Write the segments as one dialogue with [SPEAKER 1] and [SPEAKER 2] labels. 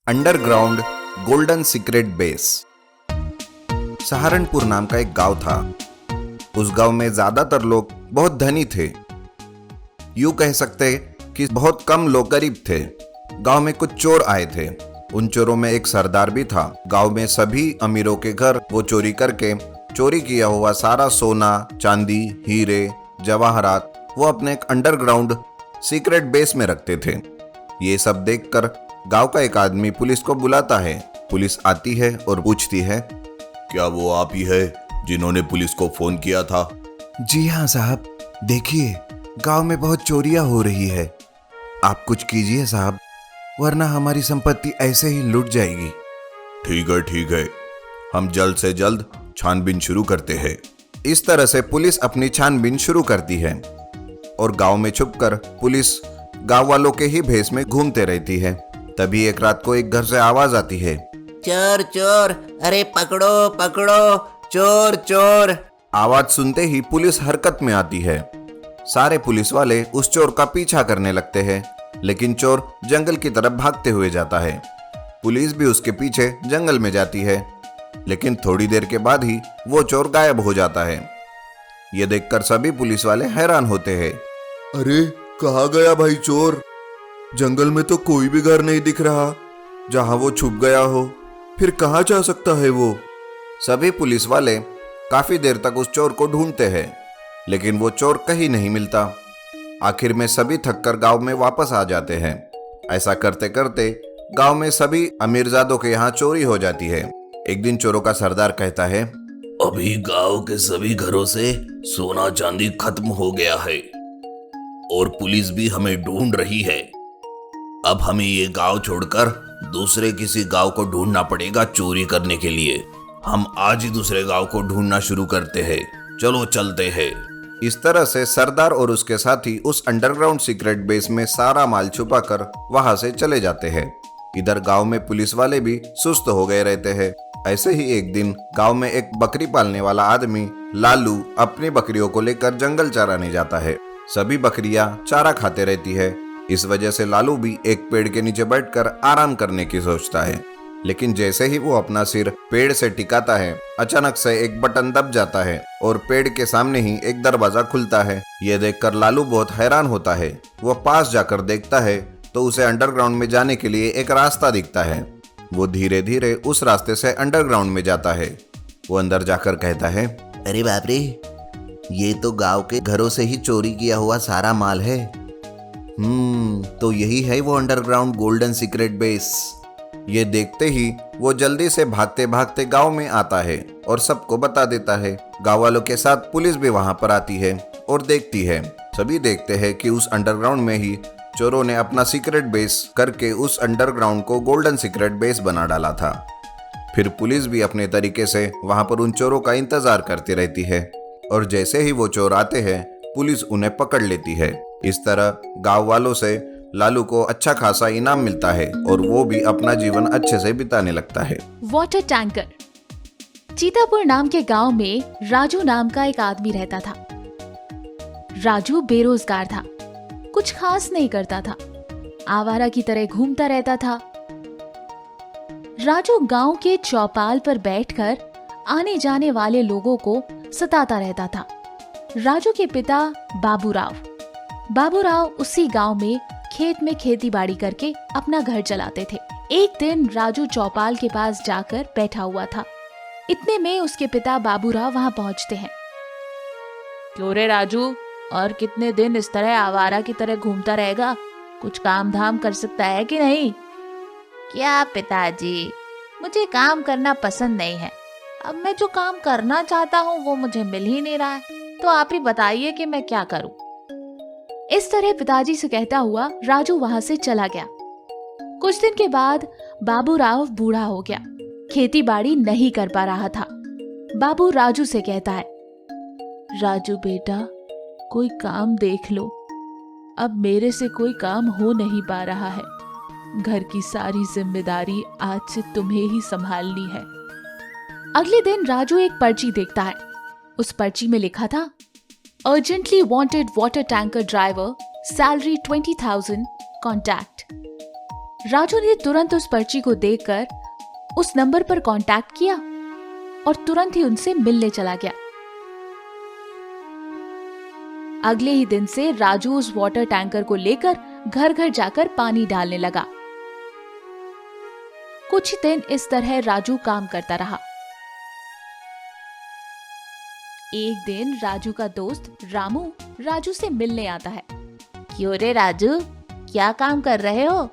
[SPEAKER 1] Underground golden secret base. Saharanpur नाम का एक गांव था। उस गांव में ज्यादातर लोग बहुत धनी थे। यूं कह सकते कि बहुत कम लोग गरीब थे। गांव में कुछ चोर आए थे। उन चोरों में एक सरदार भी था। गांव में सभी अमीरों के घर वो चोरी करके चोरी किया हुआ सारा सोना, चांदी, हीरे, जवाहरात वो अपने एक अंडरग्राउंड सीक्रेट बेस में रखते थे। ये सब देखकर गांव का एक आदमी पुलिस को बुलाता है। पुलिस आती है और पूछती है,
[SPEAKER 2] क्या वो आप ही है जिन्होंने पुलिस को फोन किया था?
[SPEAKER 1] जी हाँ साहब, देखिए गांव में बहुत चोरियां हो रही है। आप कुछ कीजिए साहब, वरना हमारी संपत्ति ऐसे ही लुट जाएगी।
[SPEAKER 2] ठीक है, हम जल्द से जल्द छानबीन शुरू करते हैं।
[SPEAKER 1] इस तरह से पुलिस अपनी छानबीन शुरू करती है और गांव में छुपकर पुलिस गांव वालों के ही भेष में घूमते रहती है। तभी एक रात को एक घर से आवाज आती है,
[SPEAKER 3] चोर चोर, अरे पकड़ो पकड़ो, चोर चोर।
[SPEAKER 1] आवाज सुनते ही पुलिस हरकत में आती है। सारे पुलिस वाले उस चोर का पीछा करने लगते हैं, लेकिन चोर जंगल की तरफ भागते हुए जाता है। पुलिस भी उसके पीछे जंगल में जाती है, लेकिन थोड़ी देर के बाद ही वो चोर गायब हो जाता है। ये देखकर सभी पुलिस वाले हैरान होते हैं।
[SPEAKER 2] अरे कहाँ गया भाई चोर? जंगल में तो कोई भी घर नहीं दिख रहा। जहां वो छुप गया हो, फिर कहाँ जा सकता है वो?
[SPEAKER 1] सभी पुलिस वाले काफी देर तक उस चोर को ढूंढते हैं, लेकिन वो चोर कहीं नहीं मिलता। आखिर में सभी थककर गांव में वापस आ जाते हैं। ऐसा करते करते गांव में सभी अमीरजादों के यहाँ चोरी हो जाती है। एक दिन चोरों का सरदार कहता है,
[SPEAKER 2] अभी गांव के सभी घरों से सोना चांदी खत्म हो गया है और पुलिस भी हमें ढूंढ रही है। अब हमें ये गांव छोड़कर दूसरे किसी गांव को ढूंढना पड़ेगा चोरी करने के लिए। हम आज ही दूसरे गांव को ढूंढना शुरू करते हैं। चलो चलते हैं।
[SPEAKER 1] इस तरह से सरदार और उसके साथी उस अंडरग्राउंड सीक्रेट बेस में सारा माल छुपाकर वहां से चले जाते हैं। इधर गांव में पुलिस वाले भी सुस्त हो गए रहते हैं। ऐसे ही एक दिन गांव में एक बकरी पालने वाला आदमी लालू अपनी बकरियों को लेकर जंगल चराने जाता है। सभी बकरियां चारा खाते रहती है। इस वजह से लालू भी एक पेड़ के नीचे बैठकर आराम करने की सोचता है, लेकिन जैसे ही वो अपना सिर पेड़ से टिकाता है, अचानक से एक बटन दब जाता है और पेड़ के सामने ही एक दरवाजा खुलता है। ये देखकर लालू बहुत हैरान होता है। वो पास जाकर देखता है तो उसे अंडरग्राउंड में जाने के लिए एक रास्ता दिखता है। वो धीरे धीरे उस रास्ते से अंडरग्राउंड में जाता है। वो अंदर जाकर कहता है,
[SPEAKER 3] अरे बाप रे, ये तो गांव के घरों से ही चोरी किया हुआ सारा माल है।
[SPEAKER 1] तो यही है वो अंडरग्राउंड गोल्डन सीक्रेट बेस। ये देखते ही वो जल्दी से भागते भागते गांव में आता है और सबको बता देता है। गांव वालों के साथ पुलिस भी वहां पर आती है और देखती है। सभी देखते हैं कि उस अंडरग्राउंड में ही चोरों ने अपना सीक्रेट बेस करके उस अंडरग्राउंड को गोल्डन सीक्रेट बेस बना डाला था। फिर पुलिस भी अपने तरीके से वहां पर उन चोरों का इंतजार करती रहती है और जैसे ही वो चोर आते हैं, पुलिस उन्हें पकड़ लेती है। इस तरह गांव वालों से लालू को अच्छा खासा इनाम मिलता है और वो भी अपना जीवन अच्छे से बिताने लगता है।
[SPEAKER 4] Water tanker. चीतापुर नाम के गांव में राजू नाम का एक आदमी रहता था। राजू बेरोजगार था, कुछ खास नहीं करता था, आवारा की तरह घूमता रहता था। राजू गांव के चौपाल पर बैठकर आने जाने वाले लोगों को सताता रहता था। राजू के पिता बाबूराव उसी गांव में खेत में खेती बाड़ी करके अपना घर चलाते थे। एक दिन राजू चौपाल के पास जाकर बैठा हुआ था। इतने में उसके पिता बाबूराव वहां पहुंचते हैं। क्यों रे राजू, और कितने दिन इस तरह आवारा की तरह घूमता रहेगा? कुछ काम धाम कर सकता है कि नहीं?
[SPEAKER 5] क्या पिताजी, मुझे काम करना पसंद नहीं है। अब मैं जो काम करना चाहता हूँ वो मुझे मिल ही नहीं रहा है, तो आप ही बताइए कि मैं क्या करूं।
[SPEAKER 4] इस तरह पिताजी से कहता हुआ राजू वहां से चला गया। कुछ दिन के बाद बाबूराव बूढ़ा हो गया, खेती बाड़ी नहीं कर पा रहा था। बाबू राजू से कहता है, राजू बेटा, कोई काम देख लो। अब मेरे से कोई काम हो नहीं पा रहा है। घर की सारी जिम्मेदारी आज से तुम्हें ही संभालनी है। अगले दिन राजू एक पर्ची देखता है। उस पर्ची में लिखा था, urgently wanted water tanker driver, salary 20,000, contact. Raju ने तुरंत उस पर्ची को देखकर उस नंबर पर कांटेक्ट किया और तुरंत ही उनसे मिलने चला गया। अगले ही दिन से राजू उस वाटर टैंकर को लेकर घर घर जाकर पानी डालने लगा। कुछ दिन इस तरह राजू काम करता रहा। एक दिन राजू का दोस्त रामू राजू से मिलने आता है।
[SPEAKER 5] क्यों रे राजू, क्या काम कर रहे हो?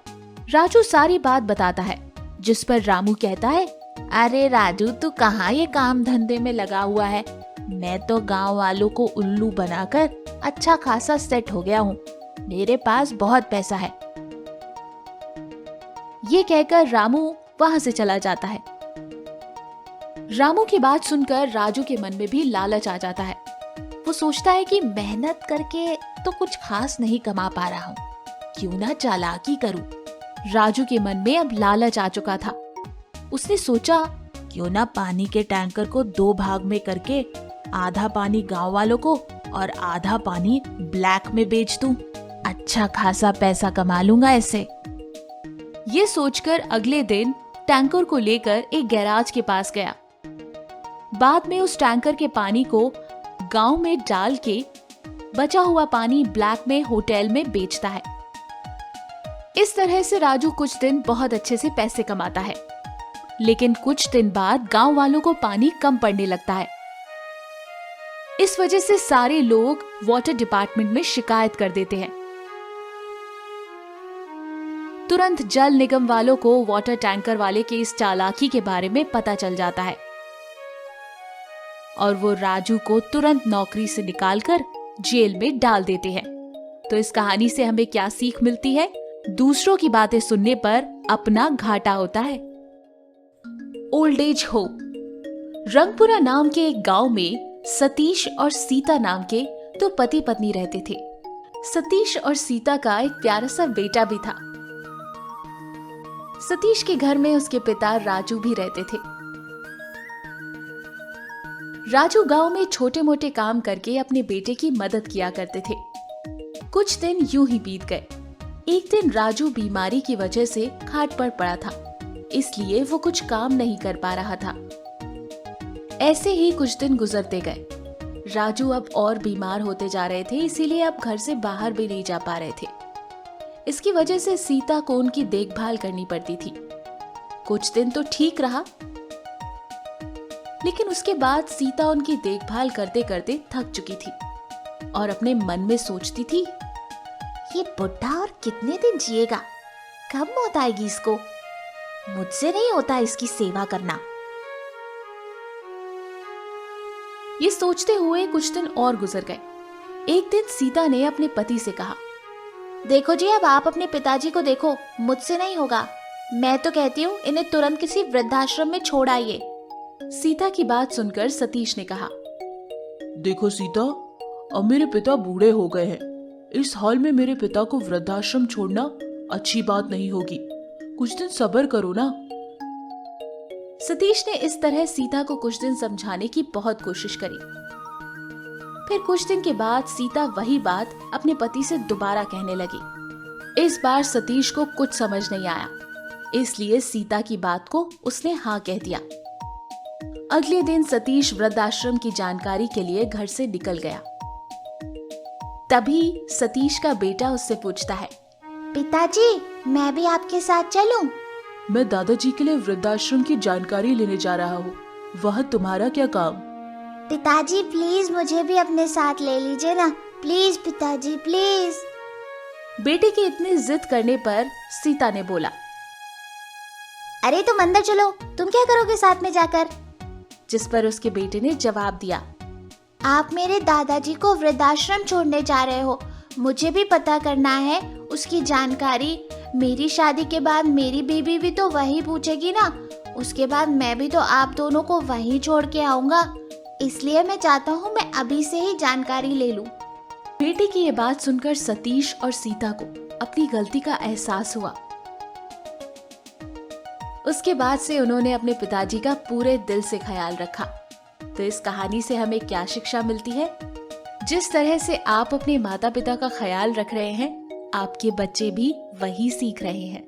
[SPEAKER 4] राजू सारी बात बताता है, जिस पर रामू कहता है,
[SPEAKER 5] अरे राजू, तू कहाँ ये काम धंधे में लगा हुआ है? मैं तो गांव वालों को उल्लू बनाकर अच्छा खासा सेट हो गया हूँ। मेरे पास बहुत पैसा है।
[SPEAKER 4] ये कहकर रामू वहां से चला जाता है। रामू की बात सुनकर राजू के मन में भी लालच आ जाता है। वो सोचता है कि
[SPEAKER 5] मेहनत करके तो कुछ खास नहीं कमा पा रहा हूँ, क्यों ना चालाकी करूं।
[SPEAKER 4] राजू के मन में अब लालच आ चुका था। उसने सोचा,
[SPEAKER 5] क्यों ना पानी के टैंकर को 2 भाग में करके आधा पानी गांव वालों को और आधा पानी ब्लैक में बेच दूं। अच्छा खासा पैसा कमा लूंगा ऐसे।
[SPEAKER 4] ये सोचकर अगले दिन टैंकर को लेकर एक गैराज के पास गया। बाद में उस टैंकर के पानी को गांव में डाल के बचा हुआ पानी ब्लैक में होटल में बेचता है। इस तरह से राजू कुछ दिन बहुत अच्छे से पैसे कमाता है, लेकिन कुछ दिन बाद गांव वालों को पानी कम पड़ने लगता है। इस वजह से सारे लोग वाटर डिपार्टमेंट में शिकायत कर देते हैं। तुरंत जल निगम वालों को वाटर टैंकर वाले के इस चालाकी के बारे में पता चल जाता है और वो राजू को तुरंत नौकरी से निकालकर जेल में डाल देते हैं। तो इस कहानी से हमें क्या सीख मिलती है? दूसरों की बातें सुनने पर अपना घाटा होता है। Old age home. रंगपुरा नाम के एक गांव में सतीश और सीता नाम के 2 पति पत्नी रहते थे। सतीश और सीता का एक प्यारा सा बेटा भी था। सतीश के घर में उसके पिता राजू भी रहते थे। राजू गांव में छोटे मोटे काम करके अपने बेटे की मदद किया करते थे। कुछ दिन यूं ही बीत गए। एक दिन राजू बीमारी की वजह से खाट पर पड़ा था, इसलिए वो कुछ काम नहीं कर पा रहा था। ऐसे ही कुछ दिन गुजरते गए। राजू अब और बीमार होते जा रहे थे, इसीलिए अब घर से बाहर भी नहीं जा पा रहे थे। इसकी वजह से सीता को उनकी देखभाल करनी पड़ती थी। कुछ दिन तो ठीक रहा, लेकिन उसके बाद सीता उनकी देखभाल करते करते थक चुकी थी और अपने मन में सोचती थी,
[SPEAKER 5] ये बुढ़ा और कितने दिन जिएगा? कब मौत आएगी इसको? मुझसे नहीं होता इसकी सेवा करना।
[SPEAKER 4] ये सोचते हुए कुछ दिन और गुजर गए। एक दिन सीता ने अपने पति से कहा,
[SPEAKER 5] देखो जी, अब आप अपने पिताजी को देखो, मुझसे नहीं होगा। मैं तो कहती हूँ इन्हें तुरंत किसी वृद्धाश्रम में छोड़ आइए।
[SPEAKER 4] सीता की बात सुनकर सतीश ने कहा,
[SPEAKER 6] देखो सीता, अब मेरे पिता बूढ़े हो गए हैं। इस हाल में मेरे पिता को वृद्धाश्रम छोड़ना अच्छी बात नहीं होगी। कुछ दिन सब्र करो ना।
[SPEAKER 4] सतीश ने इस तरह सीता को कुछ दिन समझाने की बहुत कोशिश करी। फिर कुछ दिन के बाद सीता वही बात अपने पति से दोबारा कहने लगी। इस बार सतीश को कुछ समझ नहीं आया, इसलिए सीता की बात को उसने हाँ कह दिया। अगले दिन सतीश वृद्धाश्रम की जानकारी के लिए घर से निकल गया। तभी सतीश का बेटा उससे पूछता है,
[SPEAKER 5] पिताजी, मैं भी आपके साथ चलूं?
[SPEAKER 6] मैं दादाजी के लिए वृद्धाश्रम की जानकारी लेने जा रहा हूँ। वह तुम्हारा क्या काम?
[SPEAKER 5] पिताजी प्लीज मुझे भी अपने साथ ले लीजिए ना, प्लीज पिताजी प्लीज।
[SPEAKER 4] बेटे के इतने जिद करने पर सीता ने बोला,
[SPEAKER 5] अरे तुम अंदर चलो, तुम क्या करोगे साथ में जाकर?
[SPEAKER 4] जिस पर उसके बेटे ने जवाब दिया,
[SPEAKER 5] आप मेरे दादाजी को वृद्धाश्रम छोड़ने जा रहे हो, मुझे भी पता करना है उसकी जानकारी। मेरी शादी के बाद मेरी बीबी भी तो वही पूछेगी ना, उसके बाद मैं भी तो आप दोनों को वहीं छोड़ के आऊंगा, इसलिए मैं चाहता हूँ मैं अभी से ही जानकारी ले लूं।
[SPEAKER 4] बेटे की ये बात सुनकर सतीश और सीता को अपनी गलती का एहसास हुआ। उसके बाद से उन्होंने अपने पिताजी का पूरे दिल से ख्याल रखा। तो इस कहानी से हमें क्या शिक्षा मिलती है? जिस तरह से आप अपने माता पिता का ख्याल रख रहे हैं, आपके बच्चे भी वही सीख रहे हैं।